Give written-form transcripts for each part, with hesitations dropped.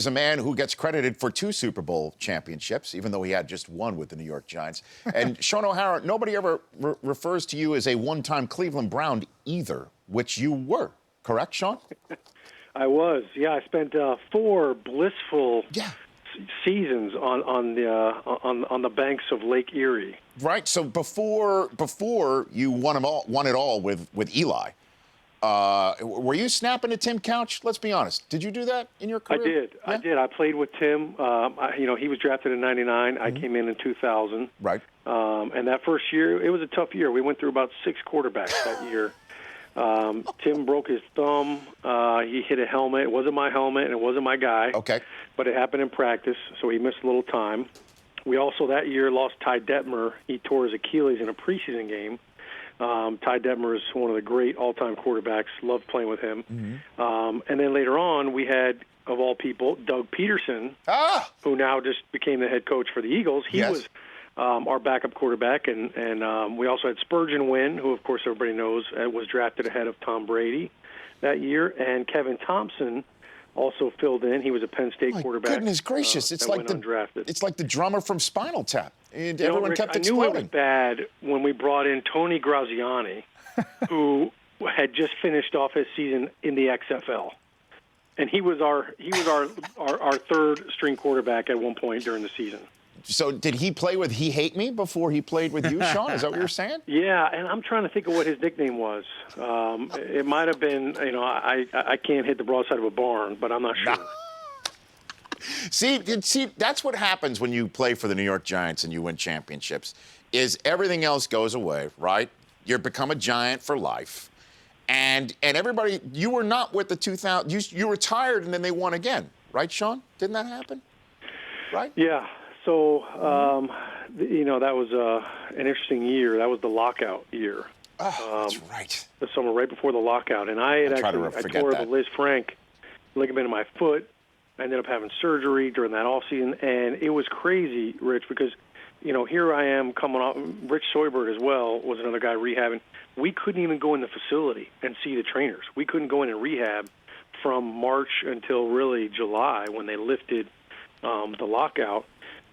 is a man who gets credited for 2 Super Bowl championships, even though he had just 1 with the New York Giants. And Shaun OHara, nobody ever refers to you as a one-time Cleveland Brown either, which you were. Correct, Shaun? I was. Yeah, I spent 4 blissful seasons on the banks of Lake Erie. Right. So before you won it all with Eli, were you snapping at Tim Couch? Let's be honest. Did you do that in your career? I did. Yeah? I did. I played with Tim. He was drafted in '99. I came in 2000. Right. And that first year, it was a tough year. We went through about 6 quarterbacks that year. Tim broke his thumb. He hit a helmet. It wasn't my helmet, and it wasn't my guy. Okay. But it happened in practice, so he missed a little time. We also that year lost Ty Detmer. He tore his Achilles in a preseason game. Ty Detmer is one of the great all-time quarterbacks. Loved playing with him. And then later on, we had, of all people, Doug Peterson, who now just became the head coach for the Eagles. He was our backup quarterback, and we also had Spurgeon Wynn, who, of course, everybody knows was drafted ahead of Tom Brady that year, and Kevin Thompson also filled in. He was a Penn State quarterback. Goodness gracious! It's like the drummer from Spinal Tap. And everyone kept exploding. I knew it was bad when we brought in Tony Graziani, who had just finished off his season in the XFL, and he was our third string quarterback at one point during the season. So did he play with He Hate Me before he played with you, Shaun? Is that what you're saying? Yeah, and I'm trying to think of what his nickname was. It might have been, I can't hit the broadside of a barn, but I'm not sure. Nah. See, that's what happens when you play for the New York Giants and you win championships, is everything else goes away, right? You become a Giant for life. And everybody, you were not with the 2000, you retired and then they won again, right, Shaun? Didn't that happen? Right? Yeah. So, that was an interesting year. That was the lockout year. Oh, that's right. The summer right before the lockout. And I tore up a Liz Frank ligament in my foot. I ended up having surgery during that offseason. And it was crazy, Rich, because, here I am coming off. Rich Soyberg as well was another guy rehabbing. We couldn't even go in the facility and see the trainers. We couldn't go in and rehab from March until really July when they lifted the lockout.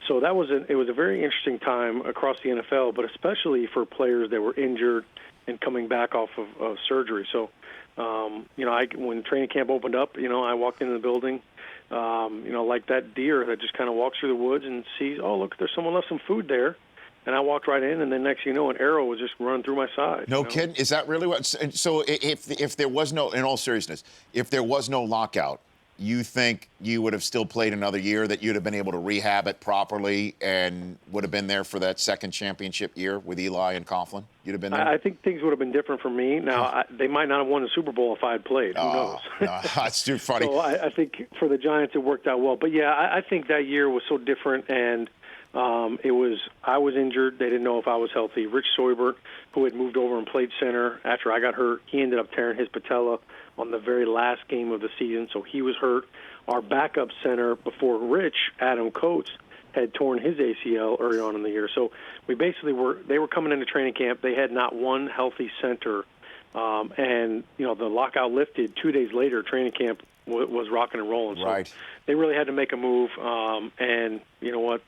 So it was a very interesting time across the NFL, but especially for players that were injured and coming back off of surgery. So, when training camp opened up, I walked into the building, like that deer that just kind of walks through the woods and sees, oh, look, there's someone left some food there. And I walked right in, and then next thing you know, an arrow was just running through my side. No kidding? Is that really what? So if there was no, in all seriousness, if there was no lockout, you think you would have still played another year, that you'd have been able to rehab it properly and would have been there for that second championship year with Eli and Coughlin? You'd have been there? I think things would have been different for me. Now, they might not have won the Super Bowl if I had played. Who knows? No, that's too funny. So I think for the Giants it worked out well. But, yeah, I think that year was so different, and I was injured. They didn't know if I was healthy. Rich Soybert, who had moved over and played center after I got hurt, he ended up tearing his patella on the very last game of the season, so he was hurt. Our backup center before Rich, Adam Coates, had torn his ACL early on in the year. So we basically they were coming into training camp. They had not one healthy center. And, the lockout lifted 2 days later. Training camp was rocking and rolling. So they really had to make a move. And you know what?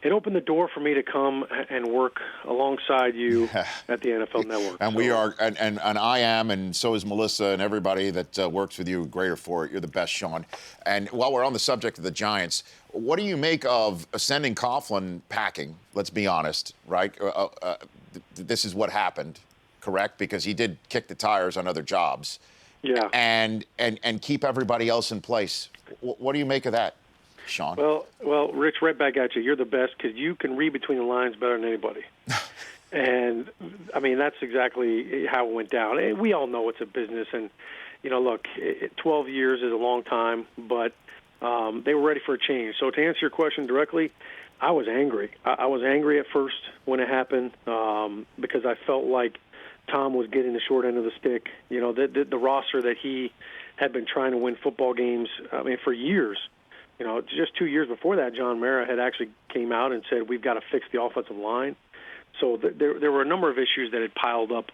It opened the door for me to come and work alongside you at the NFL Network. And we are, and I am, and so is Melissa and everybody that works with you. Greater for it. You're the best, Shaun. And while we're on the subject of the Giants, what do you make of sending Coughlin packing? Let's be honest, right? This is what happened, correct? Because he did kick the tires on other jobs. Yeah. And keep everybody else in place. What do you make of that, Shaun? Well, Rich, right back at you. You're the best because you can read between the lines better than anybody. And, that's exactly how it went down. And we all know it's a business. And, look, 12 years is a long time, but they were ready for a change. So to answer your question directly, I was angry. I was angry at first when it happened because I felt like Tom was getting the short end of the stick. The roster that he had been trying to win football games, for years. Just 2 years before that, John Mara had actually came out and said, we've got to fix the offensive line. So there were a number of issues that had piled up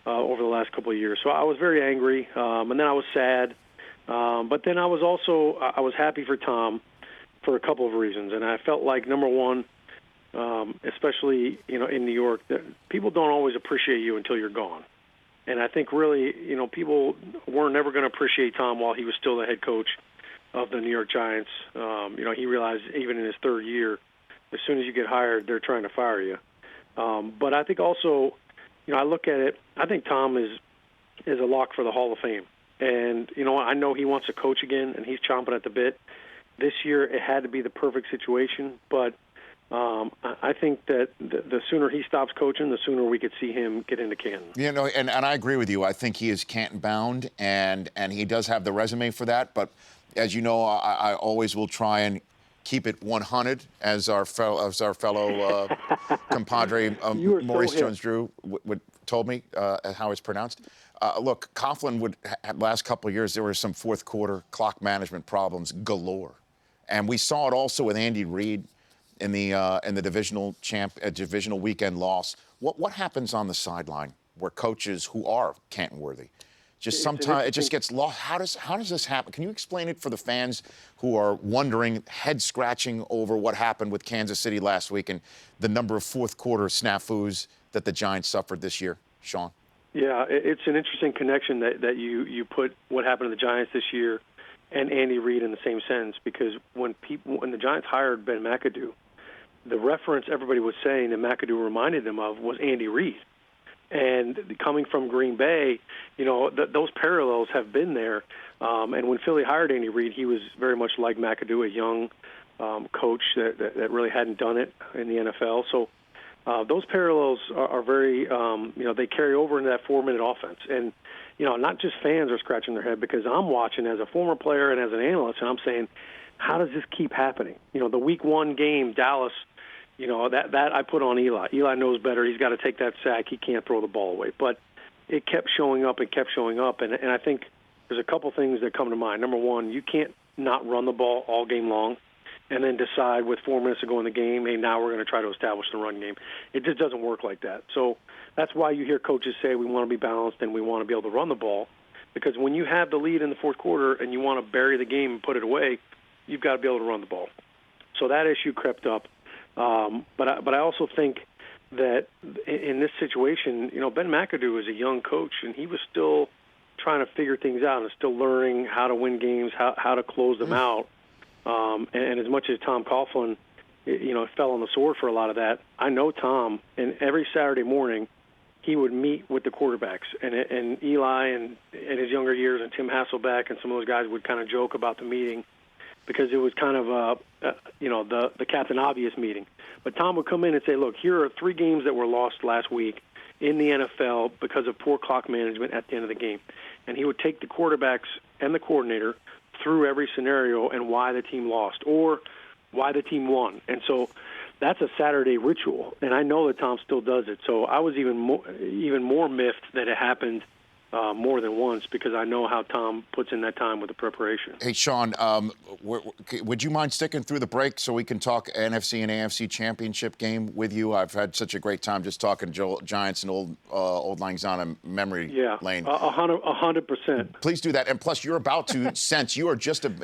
over the last couple of years. So I was very angry, and then I was sad But then I was happy for Tom for a couple of reasons, and I felt like, number one, especially in New York, that people don't always appreciate you until you're gone. And I think really, people were never going to appreciate Tom while he was still the head coach of the New York Giants. He realized even in his third year, as soon as you get hired, they're trying to fire you. But I think also, I look at it, I think Tom is a lock for the Hall of Fame. And, I know he wants to coach again, and he's chomping at the bit. This year, it had to be the perfect situation, but I think that the sooner he stops coaching, the sooner we could see him get into Canton. And I agree with you. I think he is Canton bound, and he does have the resume for that. But as you know, I always will try and keep it 100, as our fellow compadre Maurice Jones-Drew told me how it's pronounced. Look, Coughlin last couple of years, there were some fourth quarter clock management problems galore. And we saw it also with Andy Reid in the divisional weekend loss. What happens on the sideline where coaches who are Canton worthy, just sometimes it just gets lost? How does this happen? Can you explain it for the fans who are wondering, head scratching over what happened with Kansas City last week and the number of fourth quarter snafus that the Giants suffered this year, Shaun? Yeah, it's an interesting connection that you put what happened to the Giants this year and Andy Reid in the same sentence, because when the Giants hired Ben McAdoo, the reference everybody was saying that McAdoo reminded them of was Andy Reid. And coming from Green Bay, those parallels have been there. And when Philly hired Andy Reid, he was very much like McAdoo, a young coach that really hadn't done it in the NFL. So those parallels are very, they carry over into that 4-minute offense. And, not just fans are scratching their head, because I'm watching as a former player and as an analyst, and I'm saying, how does this keep happening? The week 1 game, Dallas, that I put on Eli. Eli knows better. He's got to take that sack. He can't throw the ball away. But it kept showing up. And I think there's a couple things that come to mind. Number one, you can't not run the ball all game long and then decide with 4 minutes to go in the game, hey, now we're going to try to establish the run game. It just doesn't work like that. So that's why you hear coaches say we want to be balanced and we want to be able to run the ball, because when you have the lead in the fourth quarter and you want to bury the game and put it away, you've got to be able to run the ball. So that issue crept up. But I also think that in this situation, Ben McAdoo is a young coach, and he was still trying to figure things out and still learning how to win games, how to close them out. And as much as Tom Coughlin, fell on the sword for a lot of that, I know Tom, and every Saturday morning he would meet with the quarterbacks, and Eli and in his younger years, and Tim Hasselbeck and some of those guys would kind of joke about the meeting, because it was kind of the Captain Obvious meeting. But Tom would come in and say, look, here are 3 games that were lost last week in the NFL because of poor clock management at the end of the game. And he would take the quarterbacks and the coordinator through every scenario and why the team lost or why the team won. And so that's a Saturday ritual, and I know that Tom still does it. So I was even more miffed that it happened more than once, because I know how Tom puts in that time with the preparation. Hey, Shaun, would you mind sticking through the break so we can talk NFC and AFC Championship Game with you? I've had such a great time just talking Giants and old lang syne memory lane. 100%. Please do that. And plus, you're about to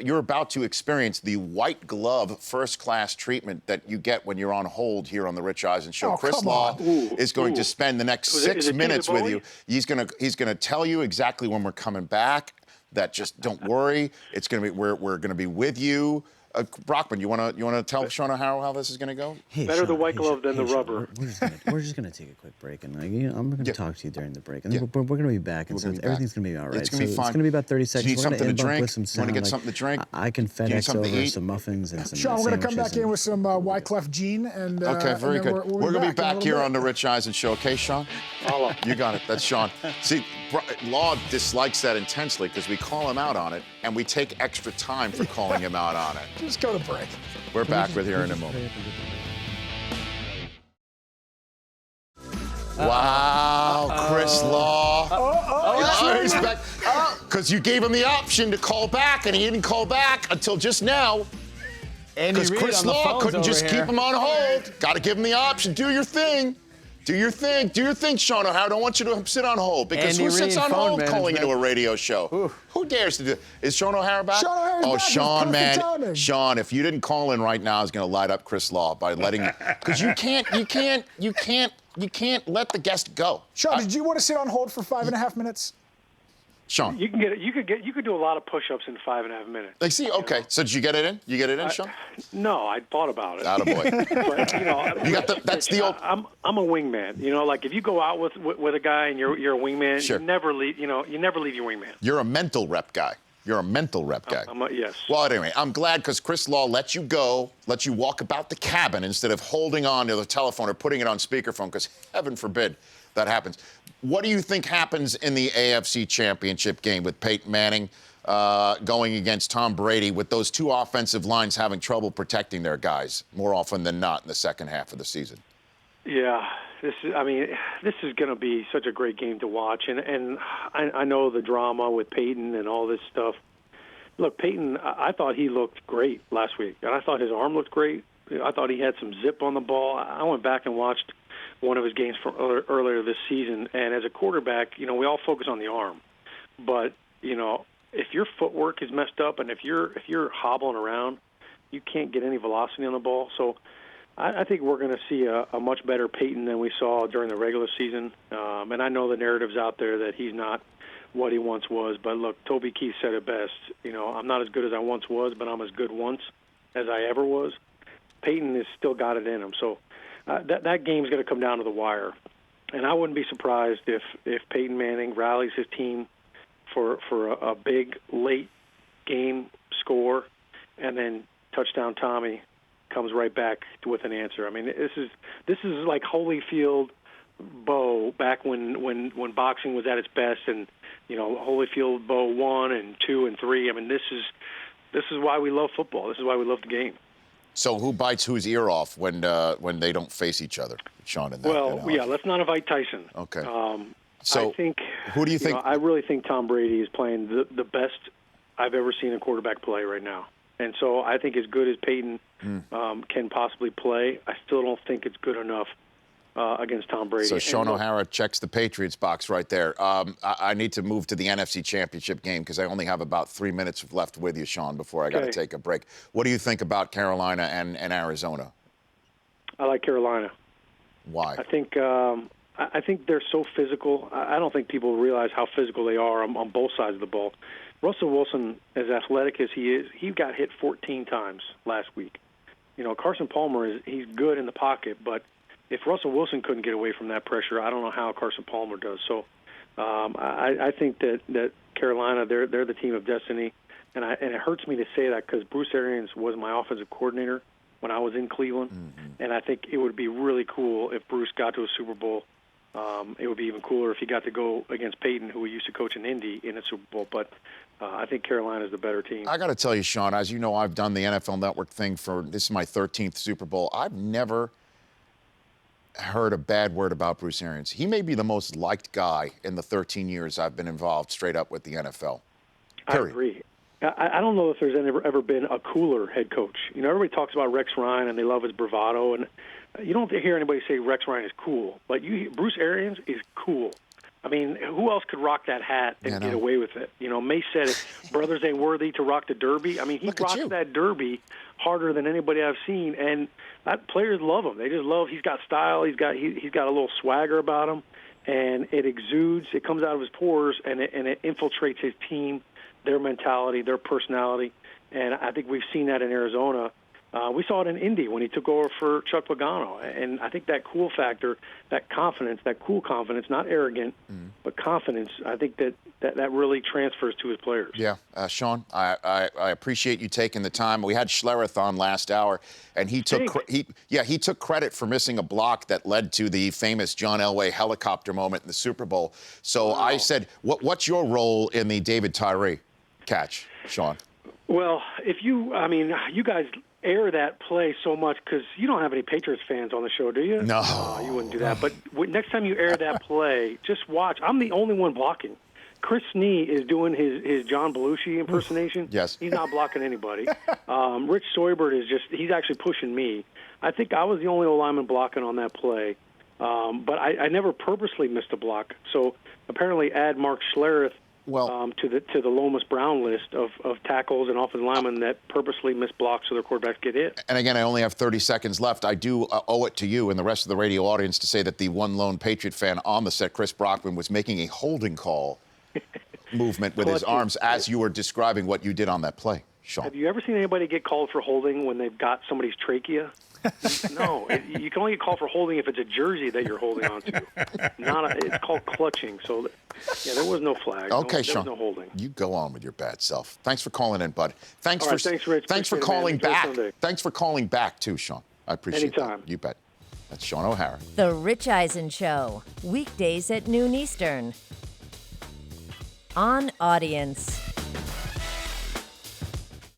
you're about to experience the white glove first-class treatment that you get when you're on hold here on the Rich Eisen Show. Oh, Chris Law is going to spend the next 6 minutes with you. He's going to tell you exactly when we're coming back. That just don't worry. It's going to be we're going to be with you. Brockman, you want to tell Shaun OHara how this is going to go? Hey, Better Shaun, the white glove than the rubber. We're just going to take a quick break, and I'm going to talk to you during the break, and we're going to be back, and everything's going to be all right. It's going to be fine. It's going to be about 30 seconds. You need something to drink? With some sound. Want to get something to drink? I can FedEx over some muffins and some Shaun, we're going to come back in with some Wyclef Jean. Okay, very good. We're going to be back here on the Rich Eisen Show. Okay, Shaun? You got it. That's Shaun. See, Law dislikes that intensely because we call him out on it, and we take extra time for calling him out on it. Just go to break. We're back with here in a moment. Wow, Chris Law. He's back. Because you gave him the option to call back, and he didn't call back until just now. Because Chris Law couldn't just keep him on hold. Got to give him the option. Do your thing. Do your thing, Shaun OHara. I don't want you to sit on hold because who sits on hold calling into a radio show? Who dares to do it? Is Shaun OHara back? Shaun OHara's back. Shaun, man. Timing. Shaun, if you didn't call in right now, I was going to light up Chris Law by letting because you can't let the guest go. Shaun, did you want to sit on hold for 5.5 minutes? Shaun. You could do a lot of push-ups in 5.5 minutes. Like, see, okay. So did you get it in? You get it in, Shaun? No, I thought about it. Attaboy. But, you got that's the old. I'm a wingman. Like if you go out with a guy and you're a wingman, sure. you never leave your wingman. You're a mental rep guy. Yes. Well, anyway, I'm glad because Chris Law let you go, let you walk about the cabin instead of holding on to the telephone or putting it on speakerphone because heaven forbid that happens. What do you think happens in the AFC Championship game with Peyton Manning going against Tom Brady with those two offensive lines having trouble protecting their guys more often than not in the second half of the season? Yeah, this is going to be such a great game to watch, and I know the drama with Peyton and all this stuff. Look, Peyton, I thought he looked great last week, and I thought his arm looked great. I thought he had some zip on the ball. I went back and watched one of his games from earlier this season, and as a quarterback, we all focus on the arm, but if your footwork is messed up and if you're hobbling around, you can't get any velocity on the ball. So I think we're going to see a much better Peyton than we saw during the regular season. And I know the narrative's out there that he's not what he once was. But, look, Toby Keith said it best. I'm not as good as I once was, but I'm as good once as I ever was. Peyton has still got it in him. So that game's going to come down to the wire. And I wouldn't be surprised if Peyton Manning rallies his team for a big late game score and then touchdown Tommy comes right back with an answer. I mean, this is like Holyfield Bo back when boxing was at its best, and Holyfield Bo 1 and 2 and 3. I mean, this is why we love football. This is why we love the game. So who bites whose ear off when they don't face each other, Shaun? In that analogy? Yeah, let's not invite Tyson. Okay. I think. Who do you think? I really think Tom Brady is playing the best I've ever seen a quarterback play right now. And so I think as good as Peyton can possibly play, I still don't think it's good enough against Tom Brady. So Shaun OHara checks the Patriots box right there. I need to move to the NFC Championship game because I only have about 3 minutes left with you, Shaun, before I got to take a break. What do you think about Carolina and Arizona? I like Carolina. Why? I think they're so physical. I don't think people realize how physical they are on both sides of the ball. Russell Wilson, as athletic as he is, he got hit 14 times last week. Carson Palmer, he's good in the pocket, but if Russell Wilson couldn't get away from that pressure, I don't know how Carson Palmer does. So I think that Carolina, they're the team of destiny, and it hurts me to say that because Bruce Arians was my offensive coordinator when I was in Cleveland, and I think it would be really cool if Bruce got to a Super Bowl. It would be even cooler if he got to go against Peyton, who he used to coach in Indy, in a Super Bowl. But I think Carolina's the better team. I got to tell you, Shaun, as you know, I've done the NFL Network thing this is my 13th Super Bowl. I've never heard a bad word about Bruce Arians. He may be the most liked guy in the 13 years I've been involved straight up with the NFL. Period. I agree. I don't know if there's ever been a cooler head coach. Everybody talks about Rex Ryan, and they love his bravado, and you don't hear anybody say Rex Ryan is cool. But Bruce Arians is cool. I mean, who else could rock that hat and get away with it? May said it, brothers ain't worthy to rock the Derby. I mean, he rocked that Derby harder than anybody I've seen, and players love him. They just love. He's got style. He's got a little swagger about him, and it exudes. It comes out of his pores, and it infiltrates his team, their mentality, their personality, and I think we've seen that in Arizona. We saw it in Indy when he took over for Chuck Pagano, and I think that cool factor, that confidence, that cool confidence, not arrogant, but confidence, I think that really transfers to his players. Yeah, Shaun, I appreciate you taking the time. We had Schlereth on last hour, and he took credit for missing a block that led to the famous John Elway helicopter moment in the Super Bowl. So I said, what's your role in the David Tyree catch, Shaun? Well, you guys air that play so much because you don't have any Patriots fans on the show, do you? No. You wouldn't do that. But next time you air that play, just watch. I'm the only one blocking. Chris Snee is doing his John Belushi impersonation. Yes. He's not blocking anybody. Rich Soybert he's actually pushing me. I think I was the only lineman blocking on that play. But I never purposely missed a block. So apparently add Mark Schlereth to the Lomas Brown list of tackles and offensive linemen that purposely miss blocks so their quarterbacks get hit. And again, I only have 30 seconds left. I do owe it to you and the rest of the radio audience to say that the one lone Patriot fan on the set, Chris Brockman, was making a holding call movement with his arms as you were describing what you did on that play, Shaun. Have you ever seen anybody get called for holding when they've got somebody's trachea? No, you can only get called for holding if it's a jersey that you're holding onto. It's called clutching. So, yeah, there was no flag. Okay, Shaun. There was no holding. You go on with your bad self. Thanks for calling in, bud. Thanks, Rich. Thanks for calling back. Thanks for calling back, too, Shaun. I appreciate Anytime. that. You bet. That's Shaun OHara. The Rich Eisen Show, weekdays at noon Eastern. On Audience.